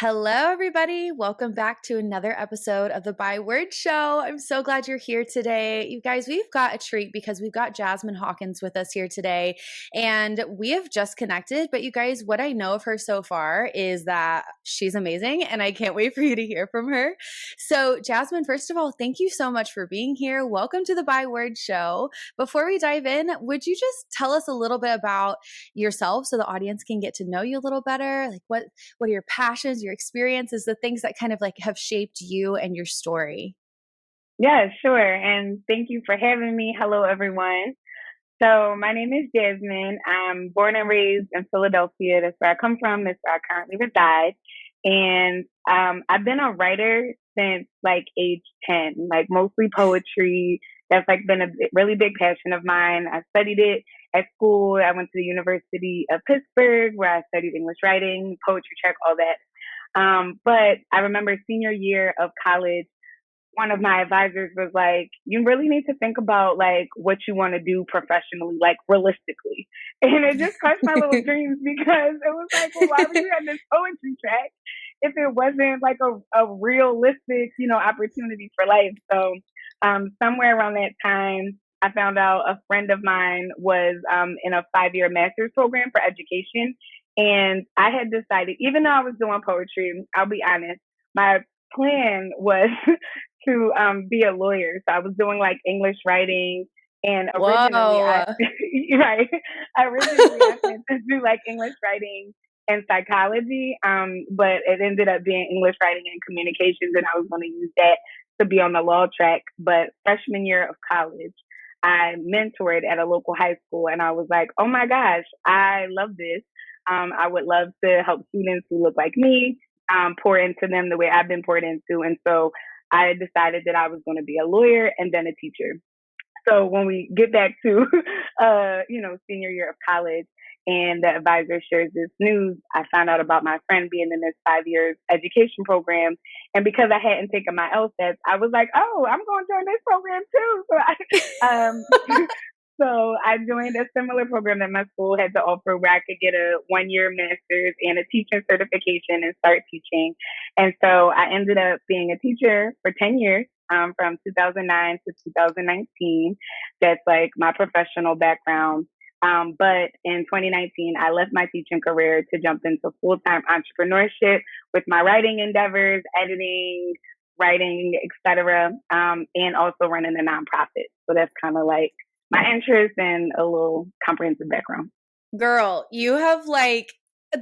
Hello, everybody. Welcome back to another episode of the By Word Show. I'm so glad you're here today. You guys, we've got a treat because we've got Jasmine Hawkins with us here today. And we have just connected. But you guys, what I know of her so far is that she's amazing. And I can't wait for you to hear from her. So, Jasmine, first of all, thank you so much for being here. Welcome to the By Word Show. Before we dive in, would you just tell us a little bit about yourself so the audience can get to know you a little better? Like what are your passions, your experiences, the things that kind of like have shaped you and your story? Yeah, sure. And thank you for having me. Hello, everyone. So my name is Jasmine. I'm born and raised in Philadelphia. That's where I come from. That's where I currently reside. And I've been a writer since like age 10, like mostly poetry. That's like been a really big passion of mine. I studied it at school. I went to the University of Pittsburgh where I studied English writing, poetry track, all that. But I remember senior year of college, one of my advisors was like, you really need to think about like what you want to do professionally, like realistically. And it just crushed my little dreams because it was like, well, why were you at this poetry track if it wasn't like a realistic, opportunity for life? So somewhere around that time, I found out a friend of mine was in a 5-year master's program for education. And I had decided, even though I was doing poetry, I'll be honest, my plan was to be a lawyer. So I was doing like English writing, and originally I Whoa. right, originally I planned to do like English writing and psychology, but it ended up being English writing and communications, and I was going to use that to be on the law track. But freshman year of college, I mentored at a local high school, and I was like, oh my gosh, I love this. I would love to help students who look like me, pour into them the way I've been poured into. And so I decided that I was going to be a lawyer and then a teacher. So when we get back to, senior year of college and the advisor shares this news, I found out about my friend being in this 5 years education program. And because I hadn't taken my LSATs, I was like, oh, I'm going to join this program too. So I joined a similar program that my school had to offer where I could get a 1-year master's and a teaching certification and start teaching. And so I ended up being a teacher for 10 years, from 2009 to 2019. That's like my professional background. But in 2019, I left my teaching career to jump into full-time entrepreneurship with my writing endeavors, editing, writing, etc., and also running a nonprofit. So that's kind of like my interest and a little comprehensive background. Girl, you have like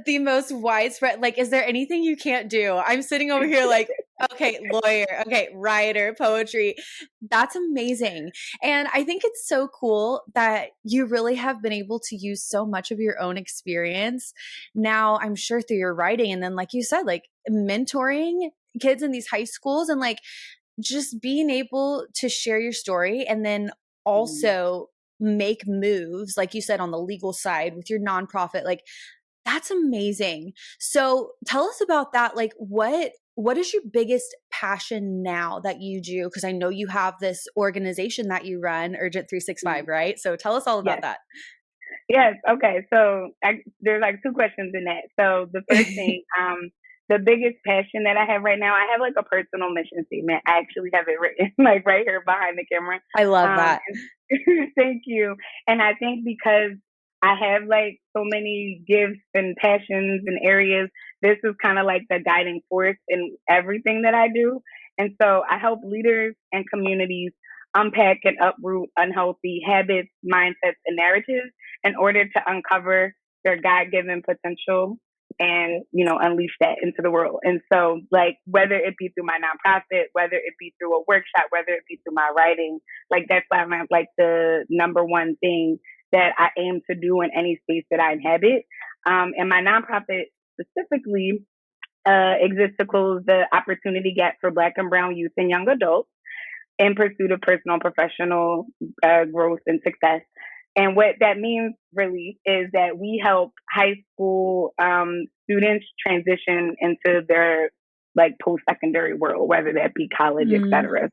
the most widespread, like, is there anything you can't do? I'm sitting over here like, okay, lawyer, okay, writer, poetry. That's amazing. And I think it's so cool that you really have been able to use so much of your own experience now, I'm sure through your writing. And then, like you said, like mentoring kids in these high schools and like just being able to share your story and then Mm. also make moves, like you said, on the legal side with your nonprofit. Like, that's amazing. So tell us about that. Like what is your biggest passion now that you do? Because I know you have this organization that you run, Urgent 365, Mm. right? So tell us all about Yes. that. Yes. Okay. So there's like two questions in that. So the first thing, the biggest passion that I have right now, I have like a personal mission statement. I actually have it written like right here behind the camera. I love that. Thank you. And I think because I have like so many gifts and passions and areas, this is kind of like the guiding force in everything that I do. And so I help leaders and communities unpack and uproot unhealthy habits, mindsets, and narratives in order to uncover their God given potential and, unleash that into the world. And so, like, whether it be through my nonprofit, whether it be through a workshop, whether it be through my writing, like, that's why I'm like the number one thing that I aim to do in any space that I inhabit. And my nonprofit specifically exists to close the opportunity gap for Black and Brown youth and young adults in pursuit of personal and professional growth and success. And what that means really is that we help high school students transition into their like post-secondary world, whether that be college, et Mm. cetera.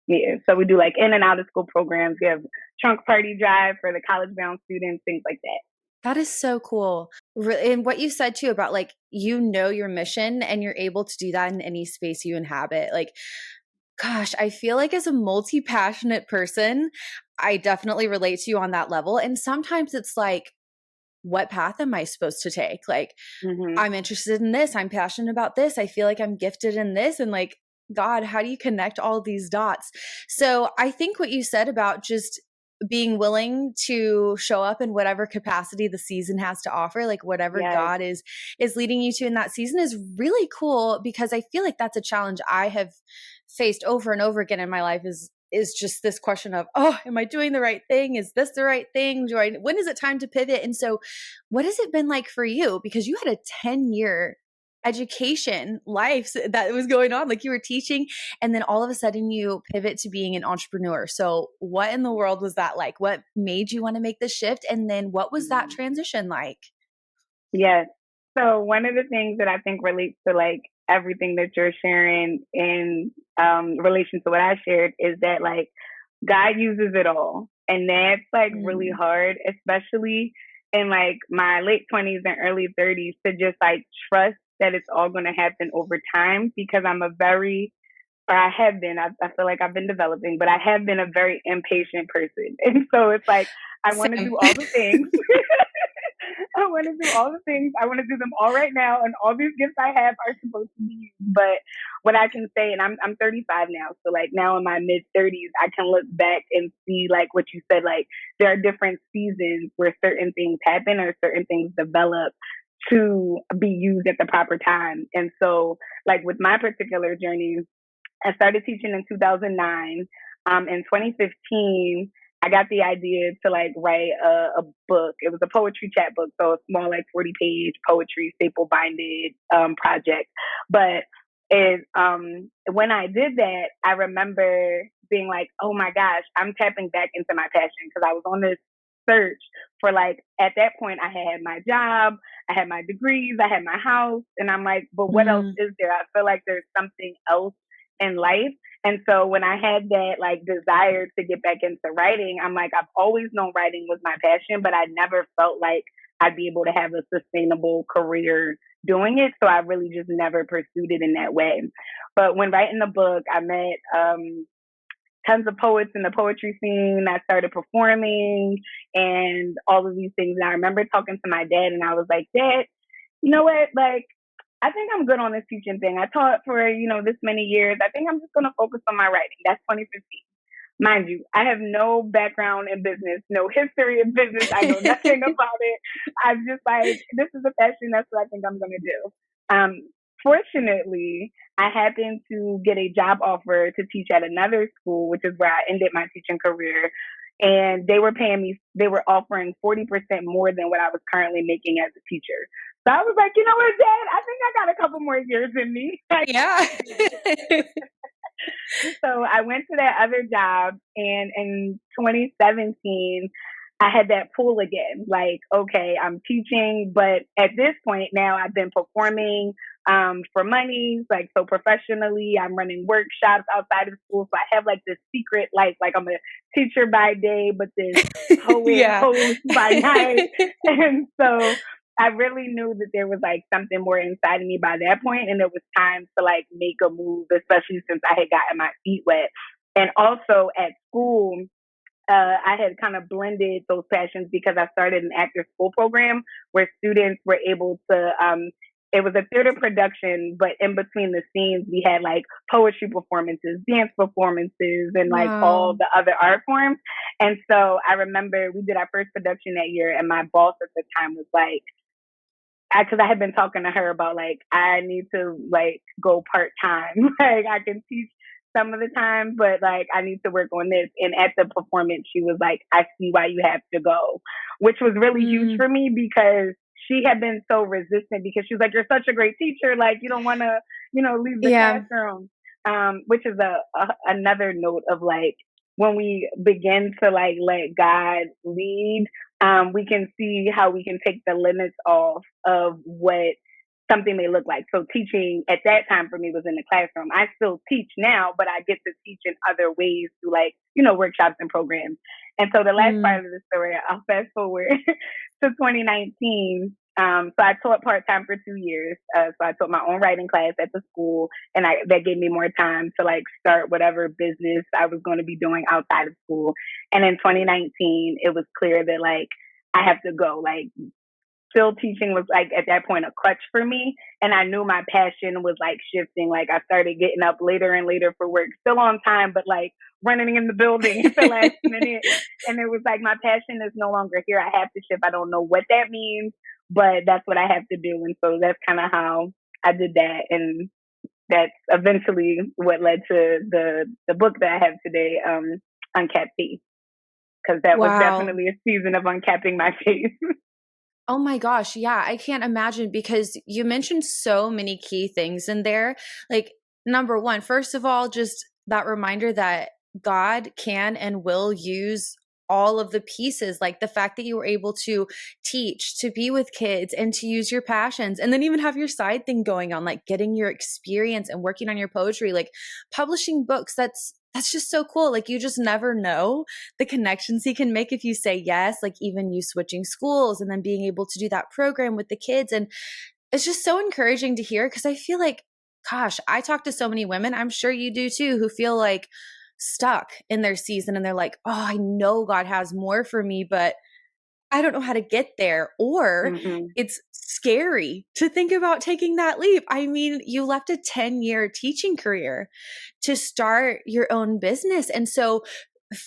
Yeah. So we do like in and out of school programs. We have trunk party drive for the college bound students, things like that. That is so cool. And what you said too about like, you know, your mission and you're able to do that in any space you inhabit. Like, gosh, I feel like as a multi passionate person, I definitely relate to you on that level. And sometimes it's like, what path am I supposed to take? Like, Hmm. I'm interested in this. I'm passionate about this. I feel like I'm gifted in this. And like, God, how do you connect all these dots? So I think what you said about just being willing to show up in whatever capacity the season has to offer, like whatever Yes. God is leading you to in that season, is really cool, because I feel like that's a challenge I have faced over and over again in my life, is just this question of, oh, am I doing the right thing? Is this the right thing? When is it time to pivot? And so what has it been like for you? Because you had a 10-year education life that was going on, like you were teaching, and then all of a sudden you pivot to being an entrepreneur. So what in the world was that like? What made you want to make the shift? And then what was that transition like? Yes. So one of the things that I think relates to like everything that you're sharing in relation to what I shared is that like God uses it all. And that's like really Mm. hard, especially in like my late 20s and early 30s, to just like trust that it's all going to happen over time, because I'm a very, or I have been, I feel like I've been developing, but I have been a very impatient person. And so it's like, I want to Same. do all the things. I want to do all the things. I want to do them all right now, and all these gifts I have are supposed to be used. But what I can say, and I'm 35 now, so like now in my mid 30s, I can look back and see like what you said. Like there are different seasons where certain things happen or certain things develop to be used at the proper time. And so, like with my particular journey, I started teaching in 2009. In 2015, I got the idea to like write a book. It was a poetry chat book, so a small like 40-page poetry staple binded project. But when I did that, I remember being like, oh my gosh, I'm tapping back into my passion, because I was on this search for like, at that point I had my job, I had my degrees, I had my house, and I'm like, but what else Mm. is there? I feel like there's something else in life. And so when I had that like desire to get back into writing, I'm like, I've always known writing was my passion, but I never felt like I'd be able to have a sustainable career doing it. So I really just never pursued it in that way. But when writing the book, I met tons of poets in the poetry scene. I started performing and all of these things. And I remember talking to my dad, and I was like, Dad, you know what? Like, I think I'm good on this teaching thing. I taught for, this many years. I think I'm just going to focus on my writing. That's 2015. Mind you, I have no background in business, no history in business. I know nothing about it. I'm just like, this is a passion. That's what I think I'm going to do. Fortunately, I happened to get a job offer to teach at another school, which is where I ended my teaching career. And they were paying me, they were offering 40% more than what I was currently making as a teacher. So I was like, you know what, Dad? I think I got a couple more years in me. I Yeah. can do this. So I went to that other job, and in 2017, I had that pull again. Like, okay, I'm teaching, but at this point now I've been performing for money, like so professionally. I'm running workshops outside of school. So I have like this secret life. Like I'm a teacher by day, but this poet Yeah. host by night. And so I really knew that there was like something more inside of me by that point, and it was time to like make a move, especially since I had gotten my feet wet. And also at school, I had kind of blended those passions because I started an after school program where students were able to. It was a theater production, but in between the scenes, we had like poetry performances, dance performances, and like all Wow. the other art forms. And so I remember we did our first production that year, and my boss at the time was like, because I had been talking to her about like I need to like go part time. Like I can teach some of the time, but like I need to work on this. And at the performance, she was like, "I see why you have to go," which was really huge Mm. for me because she had been so resistant because she was like, "You're such a great teacher, like you don't want to, leave the Yeah. classroom." Which is another note of like when we begin to like let God lead, we can see how we can take the limits off of what something may look like. So teaching at that time for me was in the classroom. I still teach now, but I get to teach in other ways through like, workshops and programs. And so the last Mm. part of the story, I'll fast forward to 2019. So I taught part time for 2 years. So I taught my own writing class at the school, and that gave me more time to like start whatever business I was going to be doing outside of school. And in 2019, it was clear that like I have to go. Like still teaching was like at that point a crutch for me, and I knew my passion was like shifting. Like I started getting up later and later for work, still on time, but like running in the building at the last minute. And it was like my passion is no longer here. I have to shift. I don't know what that means, but that's what I have to do. And so that's kind of how I did that, and that's eventually what led to the book that I have today, Uncap Faith, because that was Wow. definitely a season of uncapping my faith. Oh my gosh. Yeah, I can't imagine because you mentioned so many key things in there. Like, number one, first of all, just that reminder that God can and will use all of the pieces, like the fact that you were able to teach, to be with kids, and to use your passions, and then even have your side thing going on, like getting your experience and working on your poetry, like publishing books. That's just so cool. Like you just never know the connections he can make if you say yes, like even you switching schools and then being able to do that program with the kids. And it's just so encouraging to hear because I feel like, gosh, I talk to so many women, I'm sure you do too, who feel like stuck in their season and they're like, oh, I know God has more for me, but I don't know how to get there. Or Mm-hmm. it's scary to think about taking that leap. I mean, you left a 10-year teaching career to start your own business. And so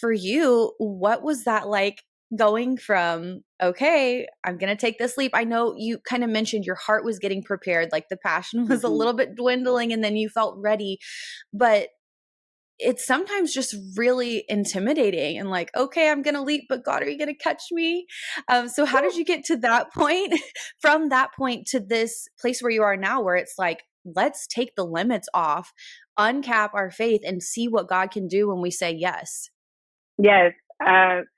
for you, what was that like going from, okay, I'm going to take this leap? I know you kind of mentioned your heart was getting prepared, like the passion was a Mm-hmm. little bit dwindling and then you felt ready. But it's sometimes just really intimidating and like, okay, I'm going to leap, but God, are you going to catch me? So how did you get to that point from that point to this place where you are now, where it's like, let's take the limits off, uncap our faith and see what God can do when we say yes. Yes.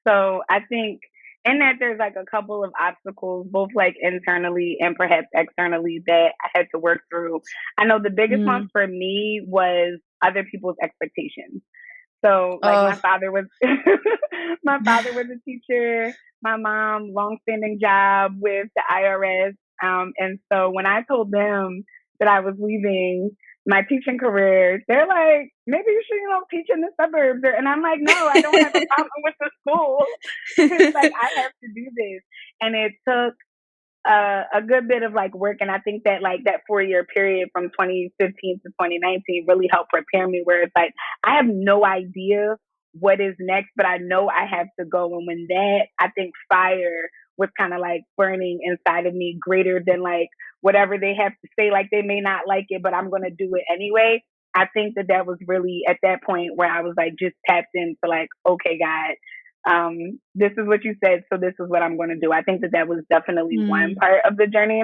So I think in that there's like a couple of obstacles, both like internally and perhaps externally, that I had to work through. I know the biggest one Mm. for me was other people's expectations. So like my Oh, father was my father was a teacher, my mom longstanding job with the IRS. And so when I told them that I was leaving my teaching career, they're like, maybe you should, teach in the suburbs. And I'm like, no, I don't have a problem with the school. It's like I have to do this. And it took a good bit of like work, and I think that like that 4 year period from 2015 to 2019 really helped prepare me. Where it's like I have no idea what is next, but I know I have to go. And when that, I think fire was kind of like burning inside of me, greater than like whatever they have to say. Like they may not like it, but I'm gonna do it anyway. I think that that was really at that point where I was like just tapped into like, okay, God, this is what you said, so this is what I'm going to do. I think that that was definitely one mm. part of the journey.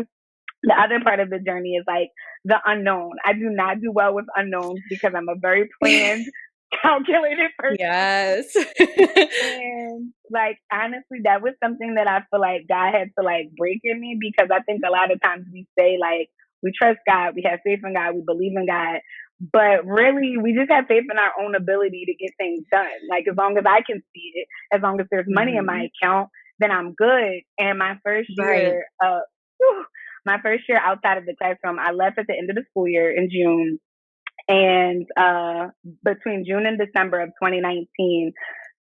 The other part of the journey is like the unknown. I do not do well with unknowns because I'm a very planned, calculated person. Yes. And like honestly, that was something that I feel like God had to like break in me, because I think a lot of times we say like we trust God, we have faith in God, we believe in God, but really we just have faith in our own ability to get things done. Like as long as I can see it, as long as there's money in Mhm. my account, then I'm good. And Right. my first year outside of the classroom, I left at the end of the school year in June. And between June and December of 2019,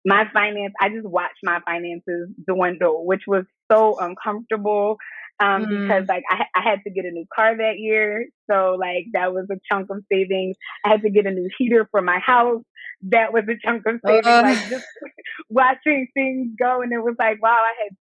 I just watched my finances dwindle, which was so uncomfortable. Because Mm. like I had to get a new car that year. So like that was a chunk of savings. I had to get a new heater for my house. That was a chunk of savings. Like Uh, just watching things go. And it was like, wow,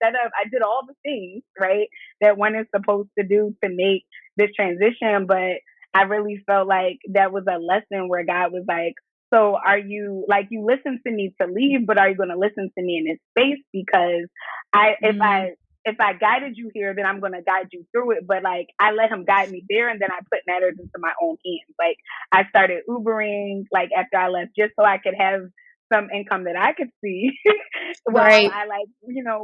I did all the things, right, that one is supposed to do to make this transition. But I really felt like that was a lesson where God was like, so are you like, you listen to me to leave, but are you going to listen to me in this space? Because I, if mm. I, if I guided you here, then I'm going to guide you through it. But like, I let him guide me there, and then I put matters into my own hands. Like I started Ubering, like after I left, just so I could have some income that I could see while Right. I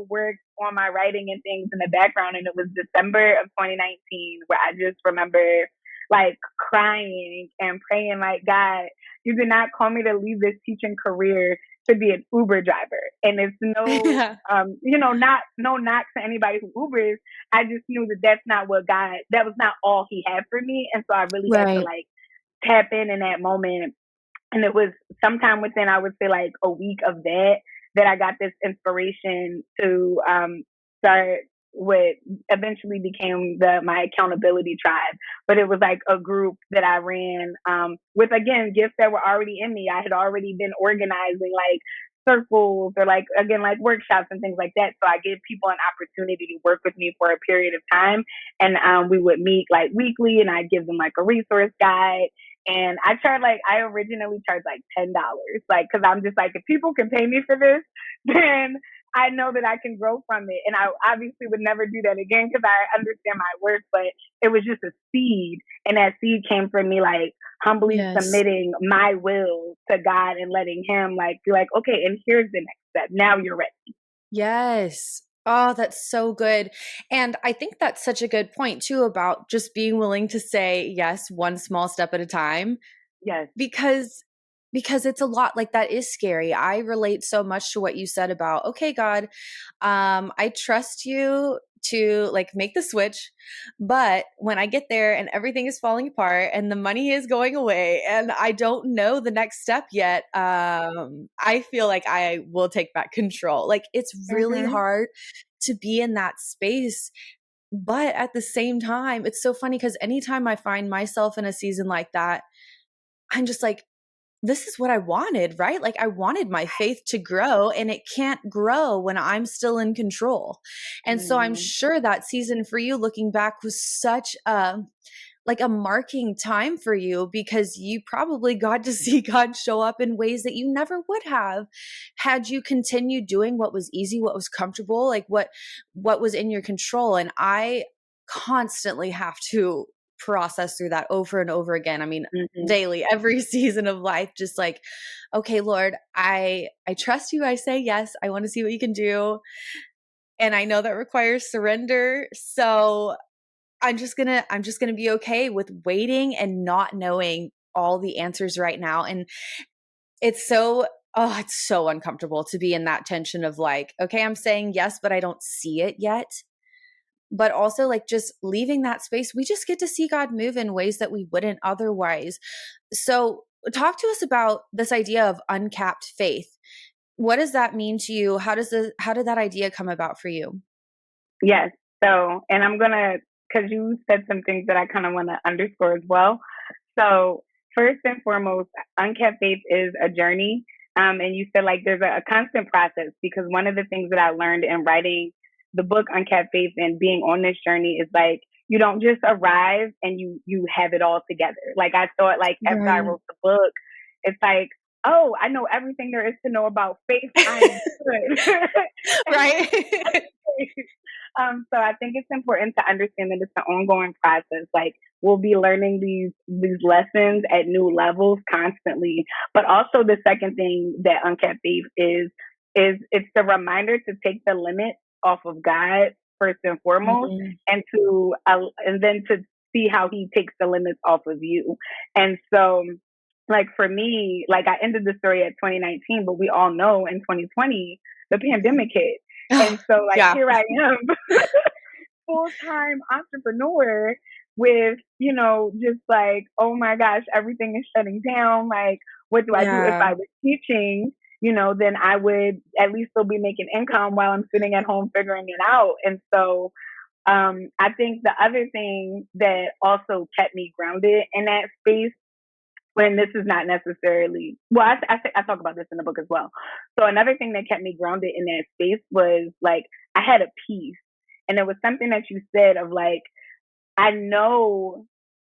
worked on my writing and things in the background. And it was December of 2019 where I just remember like crying and praying like, God, you did not call me to leave this teaching career to be an Uber driver. And it's no, Yeah. not no knock to anybody who Ubers. I just knew that that's not what God, that was not all he had for me. And so I really had to Right. like tap in that moment. And it was sometime within, I would say, like a week of that I got this inspiration to start what eventually became my accountability tribe. But it was like a group that I ran with, again, gifts that were already in me. I had already been organizing like circles or like, again, like workshops and things like that. So I gave people an opportunity to work with me for a period of time. And we would meet like weekly, and I'd give them like a resource guide. And I originally charged like $10, like, cause I'm just like, if people can pay me for this, then I know that I can grow from it. And I obviously would never do that again because I understand my worth, but it was just a seed. And that seed came from me like humbly Yes. submitting my will to God and letting him like be like, okay, and here's the next step. Now you're ready. Yes. Oh, that's so good. And I think that's such a good point too about just being willing to say yes one small step at a time, Yes. because it's a lot. Like, that is scary. I relate so much to what you said about, okay, God, I trust you to like make the switch, but when I get there and everything is falling apart and the money is going away and I don't know the next step yet, I feel like I will take back control. Like, it's really Mm-hmm. hard to be in that space. But at the same time, it's so funny because anytime I find myself in a season like that, I'm just like, this is what I wanted, right? Like, I wanted my faith to grow, and it can't grow when I'm still in control. And so I'm Mm-hmm. sure that season for you, looking back, was such a like a marking time for you, because you probably got to see God show up in ways that you never would have had you continued doing what was easy, what was comfortable, like what was in your control. And I constantly have to process through that over and over again. I mean, Mm-hmm. daily, every season of life, just like, okay, Lord, I trust you. I say yes. I want to see what you can do. And I know that requires surrender. So I'm just going to be okay with waiting and not knowing all the answers right now. And it's so it's so uncomfortable to be in that tension of like, okay, I'm saying yes, but I don't see it yet. But also, like, just leaving that space, we just get to see God move in ways that we wouldn't otherwise. So talk to us about this idea of uncapped faith. What does that mean to you? How did that idea come about for you? Yes. So, and I'm gonna, because you said some things that I kind of want to underscore as well. So, first and foremost, unkept faith is a journey. And you said like there's a constant process, because one of the things that I learned in writing the book Unkept Faith and being on this journey is like you don't just arrive and you have it all together. Like I thought, like after I Right. wrote the book, it's like, oh, I know everything there is to know about faith. I'm good. Right. So I think it's important to understand that it's an ongoing process. Like we'll be learning these lessons at new levels constantly. But also the second thing that Unkept Faith is it's the reminder to take the limit off of God first and foremost, Mhm. and then to see how He takes the limits off of you. And so, like for me, like I ended the story at 2019, but we all know in 2020 the pandemic hit. And so like Yeah. here I am, full time entrepreneur with, just like, oh my gosh, everything is shutting down. Like, what do I do? If Yeah. I was teaching, then I would at least still be making income while I'm sitting at home figuring it out. And so I think the other thing that also kept me grounded in that space, when this is not necessarily, well, I talk about this in the book as well. So another thing that kept me grounded in that space was like I had a peace, and it was something that you said of like, I know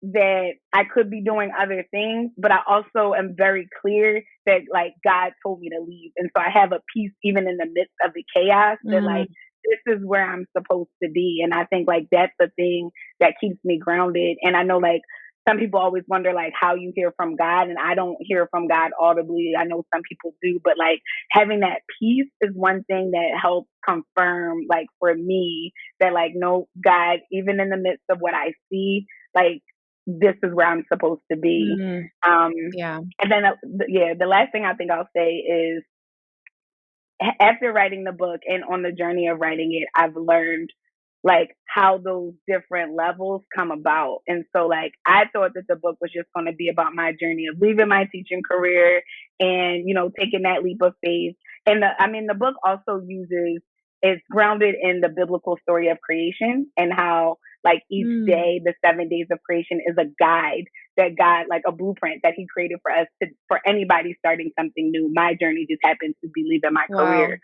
that I could be doing other things, but I also am very clear that like God told me to leave, and so I have a peace even in the midst of the chaos that Mm. like this is where I'm supposed to be. And I think like that's the thing that keeps me grounded. And I know like some people always wonder like how you hear from God, and I don't hear from God audibly. I know some people do, but like having that peace is one thing that helps confirm like for me that like no, God, even in the midst of what I see, like this is where I'm supposed to be. Mm, Um, yeah. and then yeah, the last thing I think I'll say is after writing the book and on the journey of writing it, I've learned like how those different levels come about. And so like I thought that the book was just going to be about my journey of leaving my teaching career and, you know, taking that leap of faith. And the book also uses, it's grounded in the biblical story of creation and how like each Mm, day, the 7 days of creation is a guide that God, like a blueprint that he created for us to, for anybody starting something new. My journey just happened to be leaving my wow. career.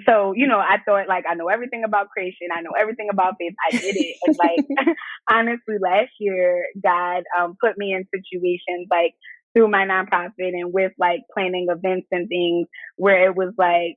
So, you know, I thought like, I know everything about creation. I know everything about faith. I did it. And like, honestly, last year, God, put me in situations like through my nonprofit and with like planning events and things where it was like,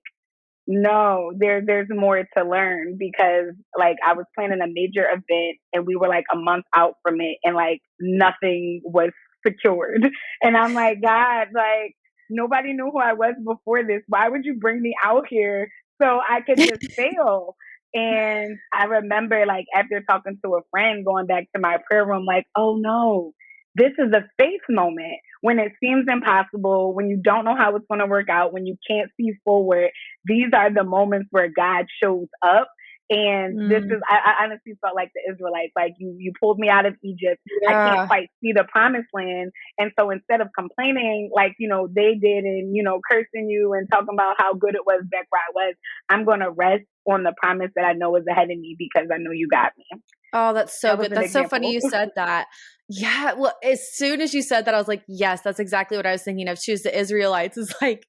no, there's more to learn because like I was planning a major event and we were like a month out from it and like nothing was secured. And I'm like, God, like nobody knew who I was before this. Why would you bring me out here so I could just fail? And I remember like after talking to a friend going back to my prayer room, like, oh no, this is a faith moment when it seems impossible, when you don't know how it's going to work out, when you can't see forward. These are the moments where God shows up. And this Mm, is, I honestly felt like the Israelites, like you pulled me out of Egypt. I can't yeah. quite see the promised land. And so instead of complaining like, you know, they did and, you know, cursing you and talking about how good it was back where I was, I'm going to rest on the promise that I know is ahead of me because I know you got me. Oh, that's so That was good. an That's so funny example. you said that. Yeah, well, as soon as you said that, I was like, yes, that's exactly what I was thinking of. Choose the Israelites is like,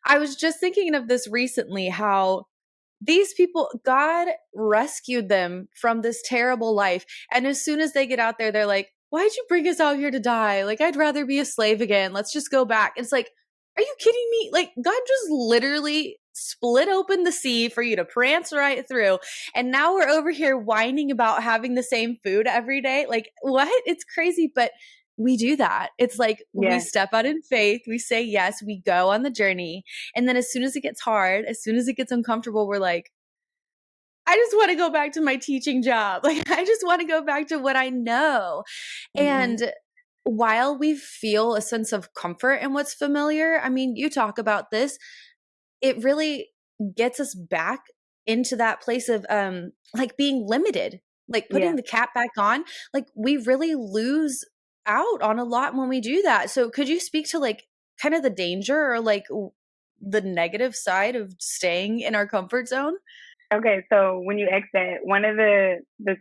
I was just thinking of this recently, how these people, God rescued them from this terrible life. And as soon as they get out there, they're like, why'd you bring us out here to die? Like, I'd rather be a slave again. Let's just go back. It's like, are you kidding me? Like, God just literally split open the sea for you to prance right through. And now we're over here whining about having the same food every day. Like, what? It's crazy. But we do that. It's like we Yeah. step out in faith, we say yes, we go on the journey. And then as soon as it gets hard, as soon as it gets uncomfortable, we're like, I just want to go back to my teaching job. Like, I just want to go back to what I know. Mm-hmm. And while we feel a sense of comfort in what's familiar, I mean, you talk about this, it really gets us back into that place of like being limited, like putting Yeah. the cap back on. Like, we really lose out on a lot when we do that. So could you speak to like kind of the danger or like the negative side of staying in our comfort zone? Okay, so when you ask that, one of the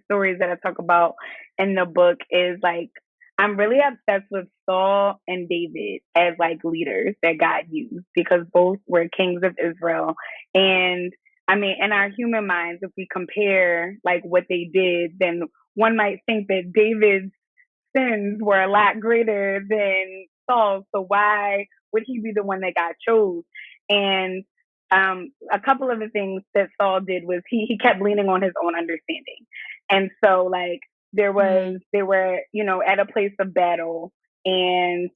stories that I talk about in the book is like I'm really obsessed with Saul and David as like leaders that God used because both were kings of Israel. And I mean, in our human minds, if we compare like what they did, then one might think that David's sins were a lot greater than Saul's. So why would he be the one that God chose? And a couple of the things that Saul did was he kept leaning on his own understanding. And so like Mm, they were, you know, at a place of battle and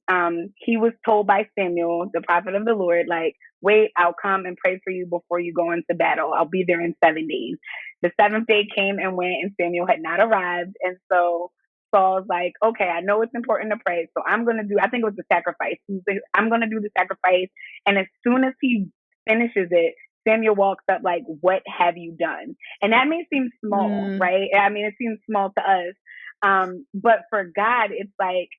he was told by Samuel, the prophet of the Lord, like, wait, I'll come and pray for you before you go into battle. I'll be there in 7 days. The seventh day came and went and Samuel had not arrived. And so Saul's like, okay, I know it's important to pray, so I'm gonna do. I think it was the sacrifice. He's like, I'm gonna do the sacrifice, and as soon as he finishes it, Samuel walks up like, "What have you done?" And that may seem small, mm, right? I mean, it seems small to us, but for God, it's like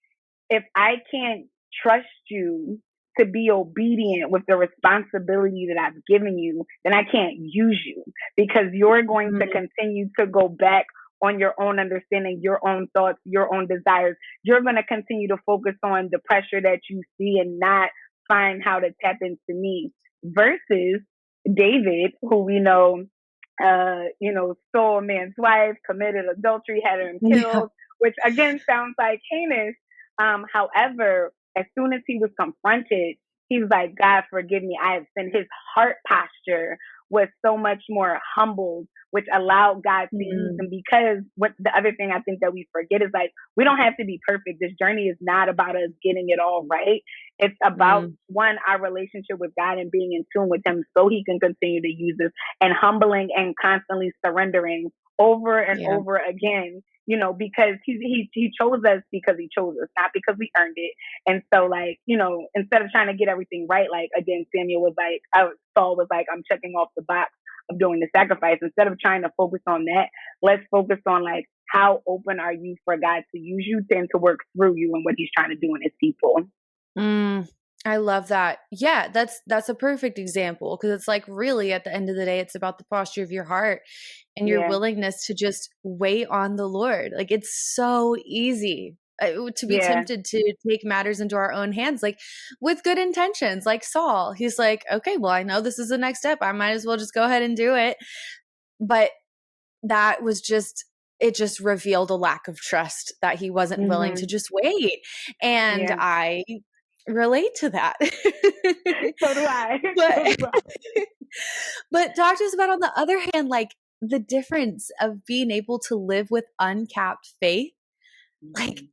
if I can't trust you to be obedient with the responsibility that I've given you, then I can't use you because you're going to mm, continue to go back on your own understanding, your own thoughts, your own desires. You're going to continue to focus on the pressure that you see and not find how to tap into me versus David, who we know, stole a man's wife, committed adultery, had him yeah. killed, which again sounds like heinous. However, as soon as he was confronted, he was like, God, forgive me. I have sinned. His heart posture was so much more humbled, which allowed God to use Mm, him. Because what the other thing I think that we forget is like, we don't have to be perfect. This journey is not about us getting it all right. It's about mm, one, our relationship with God and being in tune with him so he can continue to use us, and humbling and constantly surrendering over and yeah. over again, because he chose us because he chose us, not because we earned it. And so, like, instead of trying to get everything right, like again, Saul was like, I'm checking off the box of doing the sacrifice. Instead of trying to focus on that, let's focus on like, how open are you for God to use you and to work through you and what he's trying to do in his people. Mm, I love that. Yeah, that's a perfect example because it's like really at the end of the day, it's about the posture of your heart and your Yeah. willingness to just wait on the Lord. Like it's so easy to be Yeah. tempted to take matters into our own hands, like with good intentions, like Saul. He's like, okay, well, I know this is the next step. I might as well just go ahead and do it. But that was just it just revealed a lack of trust that he wasn't willing to Mhm. just wait. And Yeah. I relate to that. So do I. But So do I. but talk to us about on the other hand, like the difference of being able to live with uncapped faith. Like Mhm.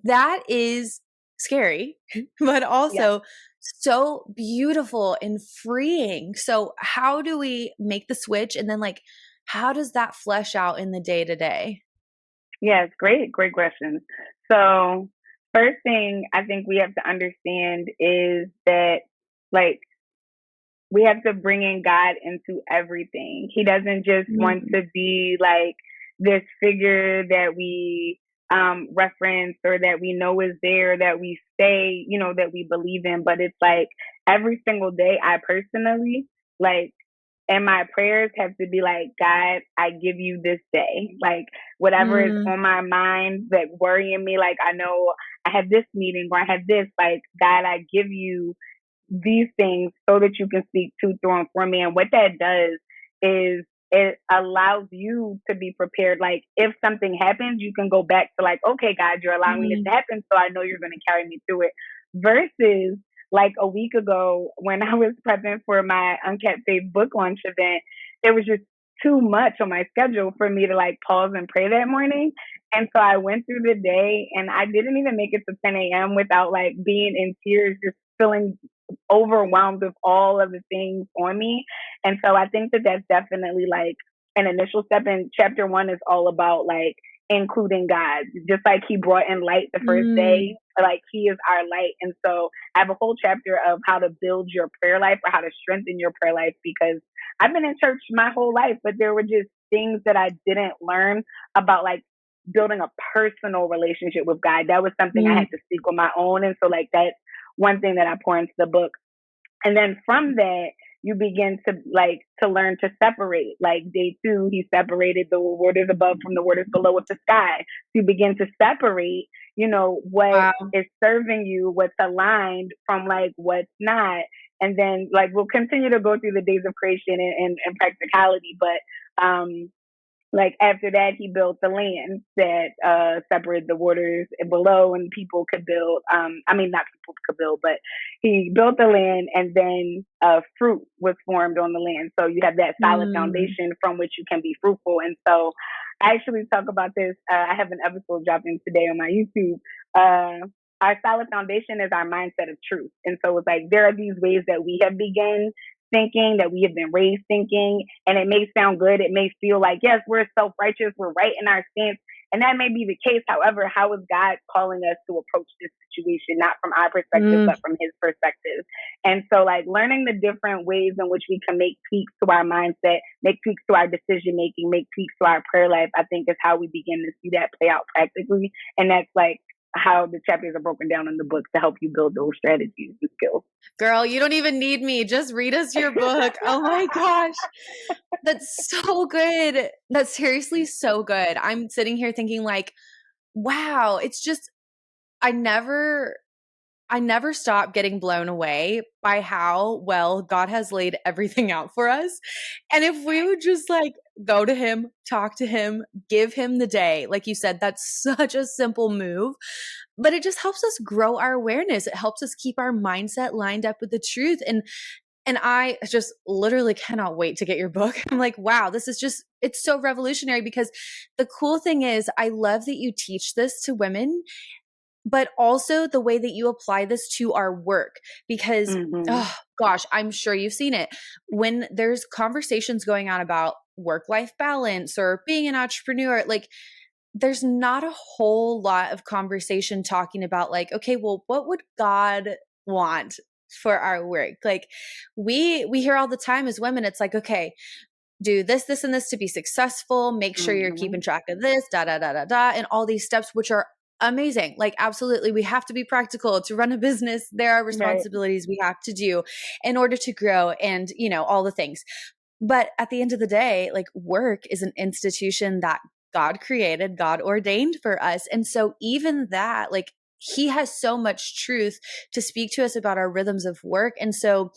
that is scary, but Yes. also so beautiful and freeing. So how do we make the switch? And then like how does that flesh out in the day to day? Yes. Great question. So, first thing I think we have to understand is that, like, we have to bring in God into everything. He doesn't just want Mm, to be like this figure that we reference or that we know is there, that we say, that we believe in, but it's like every single day, I personally, like, and my prayers have to be like, God, I give you this day. Like, whatever is mm, on my mind that worrying me, like, I know I have this meeting or I have this, like, God, I give you these things so that you can speak to through and for me. And what that does is it allows you to be prepared. Like, if something happens, you can go back to like, okay, God, you're allowing this mm, to happen, so I know you're going to carry me through it. Versus like a week ago when I was prepping for my Uncap Faith book launch event, it was just too much on my schedule for me to like pause and pray that morning. And so I went through the day and I didn't even make it to 10 a.m. without like being in tears, just feeling overwhelmed with all of the things on me. And so I think that that's definitely like an initial step. In chapter one is all about like including God, just like he brought in light the first mm, day, like he is our light. And so I have a whole chapter of how to build your prayer life or how to strengthen your prayer life, because I've been in church my whole life, but there were just things that I didn't learn about, like building a personal relationship with God. That was something I mm, had to seek on my own. And so like that's one thing that I pour into the book. And then from that, you begin to learn to separate. Like day two, he separated the waters above from the waters below with the sky. So you begin to separate, what wow. is serving you, what's aligned from like what's not. And then like we'll continue to go through the days of creation and practicality, but like after that he built the land that separated the waters below, and people could build, I mean not people could build, but he built the land, and then fruit was formed on the land, so you have that solid Mm, foundation from which you can be fruitful. And so I actually talk about this, I have an episode dropping today on my YouTube. Our solid foundation is our mindset of truth. And so it's like there are these ways that we have begun thinking, that we have been raised thinking, and it may sound good. It may feel like, yes, we're self righteous, we're right in our stance. And that may be the case. However, how is God calling us to approach this situation, not from our perspective, mm, but from his perspective? And so, like, learning the different ways in which we can make tweaks to our mindset, make tweaks to our decision making, make tweaks to our prayer life, I think is how we begin to see that play out practically. And that's like how the chapters are broken down in the book to help you build those strategies and skills. girl, you don't even need me. Just read us your book. Oh my gosh. That's so good. That's seriously so good. I'm sitting here thinking like, wow, it's just I never I never stop getting blown away by how well God has laid everything out for us. And if we would just like go to him, talk to him, give him the day, like you said, that's such a simple move, but it just helps us grow our awareness. It helps us keep our mindset lined up with the truth. And I just literally cannot wait to get your book. I'm like, wow, it's so revolutionary because the cool thing is I love that you teach this to women, but also the way that you apply this to our work because, Mm-hmm. oh gosh, I'm sure you've seen it. When there's conversations going on about work-life balance or being an entrepreneur, like there's not a whole lot of conversation talking about like, okay, well, what would God want for our work? Like we hear all the time as women, it's like, okay, do this, this, and this to be successful. Make sure you're Mm-hmm. keeping track of this, da, da, da, da, da, and all these steps, which are amazing. Like, absolutely, we have to be practical to run a business. There are Right. responsibilities we have to do in order to grow and, all the things. But at the end of the day, like, work is an institution that God created, God ordained for us. And so, even that, like, he has so much truth to speak to us about our rhythms of work. And so,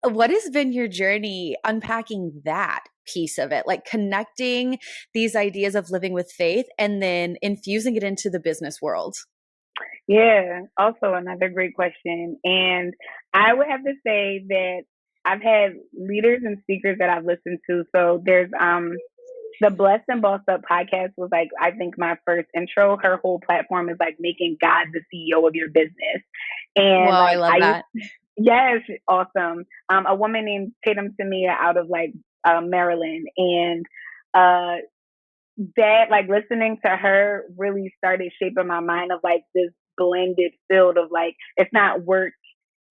what has been your journey unpacking that piece of it, like connecting these ideas of living with faith and then infusing it into the business world? Yeah, also another great question. And I would have to say that I've had leaders and speakers that I've listened to. So there's the Blessed and Bossed Up podcast was like, I think my first intro. Her whole platform is like making God the CEO of your business. And Whoa, I like love I used, that. yes, awesome. A woman named Tatum Samia out of like Maryland, and uh that like listening to her really started shaping my mind of like this blended field of like it's not work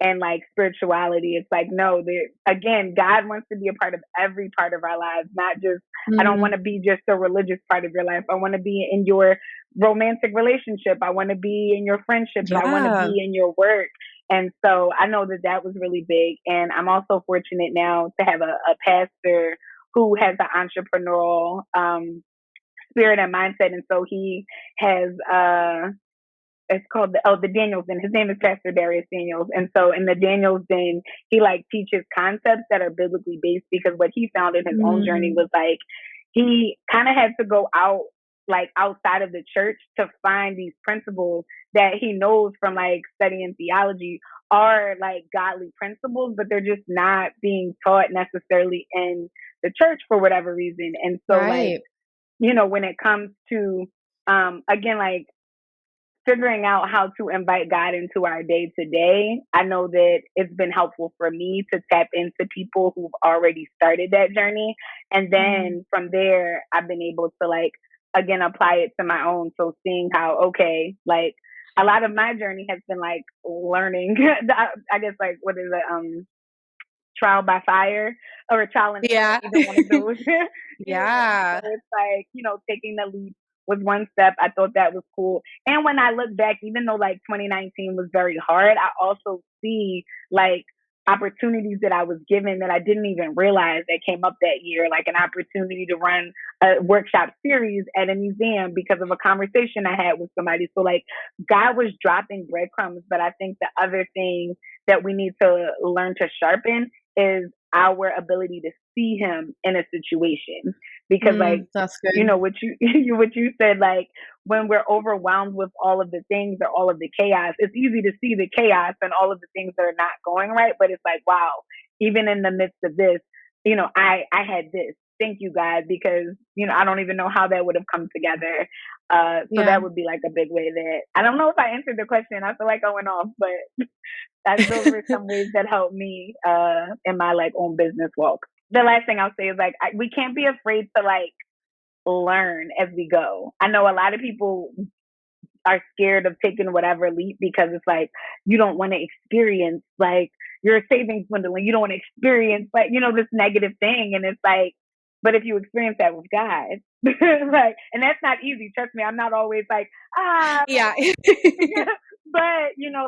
and like spirituality. It's like no, there again, God wants to be a part of every part of our lives, not just I don't want Mm, to be just a religious part of your life. I want to be in your romantic relationship. I want to be in your friendships. I want to yeah. be in your work. And so I know that that was really big. And I'm also fortunate now to have a pastor who has an entrepreneurial spirit and mindset. And so he has it's called the Daniels Den. His name is Pastor Darius Daniels. And so in the Daniels Den, he like teaches concepts that are biblically based because what he found in his own journey Mm, was like he kind of had to go out like outside of the church to find these principles that he knows from like studying theology are like godly principles, but they're just not being taught necessarily in the church for whatever reason. And so like right. when it comes to again like figuring out how to invite God into our day to day, I know that it's been helpful for me to tap into people who've already started that journey. And Mm, then from there, I've been able to like, again, apply it to my own. So seeing how, okay, like a lot of my journey has been like learning, I guess like, what is it? Trial by fire or a trial and error, yeah. either one of those. Yeah. So Yeah. it's like, taking the leap was one step. I thought that was cool. And when I look back, even though like 2019 was very hard, I also see like opportunities that I was given that I didn't even realize that came up that year, like an opportunity to run a workshop series at a museum because of a conversation I had with somebody. So like God was dropping breadcrumbs, but I think the other thing that we need to learn to sharpen is our ability to see him in a situation because like That's good. what what you said, like when we're overwhelmed with all of the things or all of the chaos, it's easy to see the chaos and all of the things that are not going right, but it's like wow, even in the midst of this, I had this, thank you God, because I don't even know how that would have come together. So Yeah. that would be like a big way that I don't know if I answered the question. I feel like I went off, but those were some ways that helped me in my like own business walk. The last thing I'll say is like we can't be afraid to like learn as we go. I know a lot of people are scared of taking whatever leap because it's like you don't want to experience like your savings dwindling. You don't want to experience like this negative thing, and it's like, but if you experience that with God, like, and that's not easy. Trust me, I'm not always like Yeah. but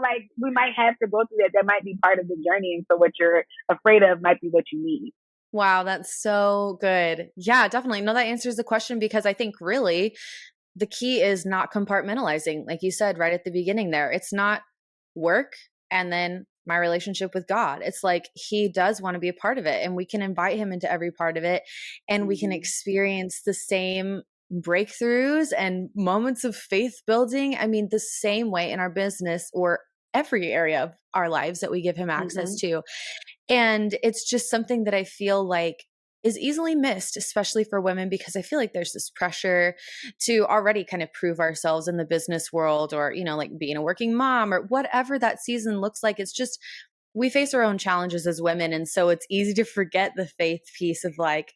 like we might have to go through that. That might be part of the journey, and so what you're afraid of might be what you need. Wow, that's so good. Yeah, definitely. No, that answers the question because I think really the key is not compartmentalizing, like you said right at the beginning there. It's not work and then my relationship with God. It's like he does want to be a part of it and we can invite him into every part of it and we can Mm-hmm. experience the same breakthroughs and moments of faith building. I mean, the same way in our business or every area of our lives that we give him access Mm-hmm. to. And it's just something that I feel like is easily missed, especially for women, because I feel like there's this pressure to already kind of prove ourselves in the business world, or, like being a working mom or whatever that season looks like. It's just, we face our own challenges as women. And so it's easy to forget the faith piece of like,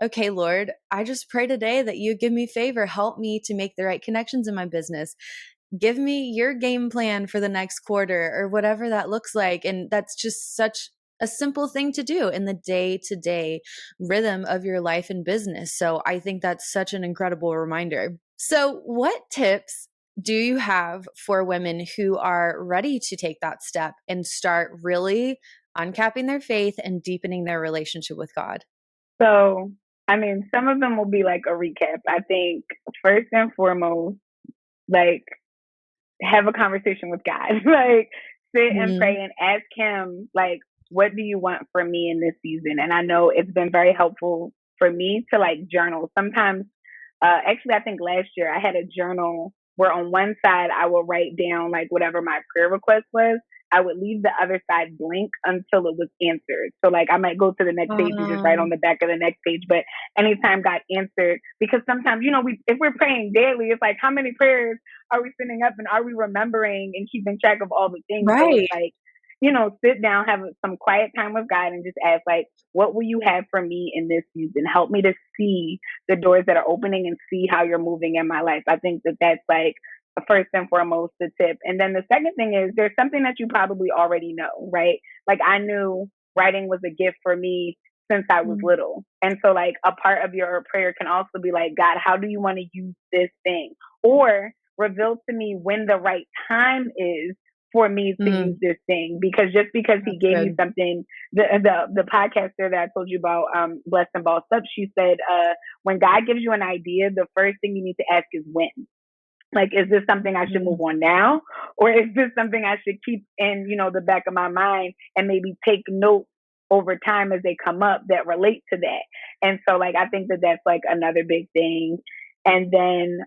okay, Lord, I just pray today that you give me favor, help me to make the right connections in my business. Give me your game plan for the next quarter or whatever that looks like. And that's just such a simple thing to do in the day-to-day rhythm of your life and business. So I think that's such an incredible reminder. So what tips do you have for women who are ready to take that step and start really uncapping their faith and deepening their relationship with God? So, I mean, some of them will be like a recap. I think first and foremost, like, have a conversation with God. Like, sit and pray and ask him, like, what do you want from me in this season? And I know it's been very helpful for me to like journal. Sometimes, actually, I think last year I had a journal where on one side I will write down like whatever my prayer request was. I would leave the other side blank until it was answered. So like I might go to the next page and just write on the back of the next page. But anytime God answered, because sometimes, if we're praying daily, it's like, how many prayers are we sending up, and are we remembering and keeping track of all the things? Right. So it's like, sit down, have some quiet time with God and just ask like, what will you have for me in this season? Help me to see the doors that are opening and see how you're moving in my life. I think that that's like first and foremost the tip. And then the second thing is there's something that you probably already know, right? Like I knew writing was a gift for me since I was little. And so like a part of your prayer can also be like, God, how do you want to use this thing? Or reveal to me when the right time is for me to use this thing. Because just because he gave me something, the podcaster that I told you about, Blessed and Bossed Up, she said, when God gives you an idea, the first thing you need to ask is when. Like, is this something I should move on now? Or is this something I should keep in, the back of my mind and maybe take notes over time as they come up that relate to that? And so like, I think that that's like another big thing. And then,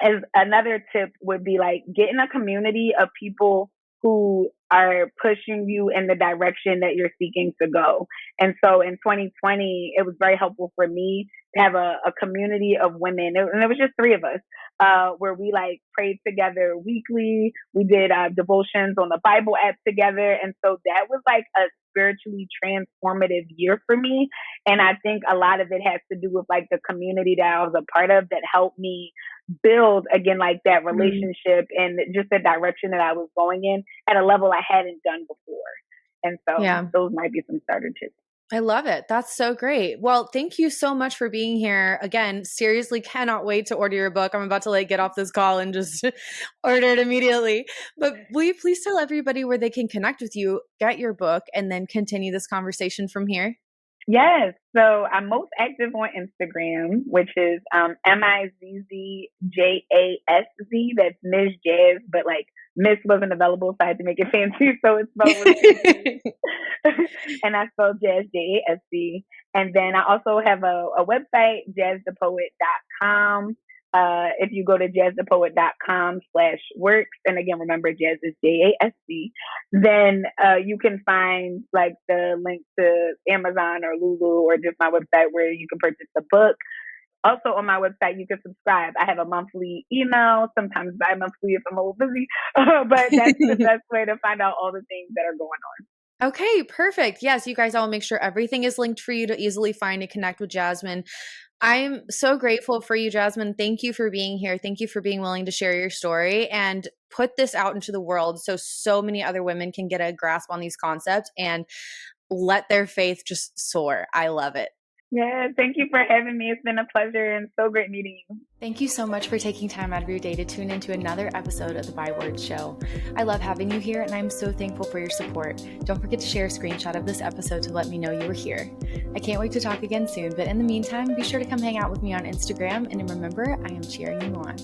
as another tip would be like, get in a community of people who are pushing you in the direction that you're seeking to go. And so in 2020, it was very helpful for me to have a community of women. And it was just three of us, where we like prayed together weekly. We did devotions on the Bible app together. And so that was like a spiritually transformative year for me. And I think a lot of it has to do with like the community that I was a part of that helped me build again, like that relationship and just the direction that I was going in at a level I hadn't done before. And so those might be some starter tips. I love it. That's so great. Well, thank you so much for being here. Again, seriously cannot wait to order your book. I'm about to like get off this call and just order it immediately. But will you please tell everybody where they can connect with you, get your book, and then continue this conversation from here? Yes. So I'm most active on Instagram, which is MIZZJASZ. That's Ms. Jazz, but like Miss wasn't available, so I had to make it fancy. So it's spelled with and I spelled Jazz, JASZ. And then I also have a website, jazzthepoet.com. If you go to jazzthepoet.com/works, and again, remember Jazz is JASZ, then you can find like the link to Amazon or Lulu or just my website where you can purchase the book. Also on my website, you can subscribe. I have a monthly email, sometimes bi-monthly if I'm a little busy, but that's the best way to find out all the things that are going on. Okay, perfect. Yes, you guys, I'll make sure everything is linked for you to easily find and connect with Jasmine. I'm so grateful for you, Jasmine. Thank you for being here. Thank you for being willing to share your story and put this out into the world so many other women can get a grasp on these concepts and let their faith just soar. I love it. Yeah, thank you for having me. It's been a pleasure and so great meeting you. Thank you so much for taking time out of your day to tune into another episode of the By Word Show. I love having you here, and I'm so thankful for your support. Don't forget to share a screenshot of this episode to let me know you were here. I can't wait to talk again soon, but in the meantime, be sure to come hang out with me on Instagram, and remember, I am cheering you on.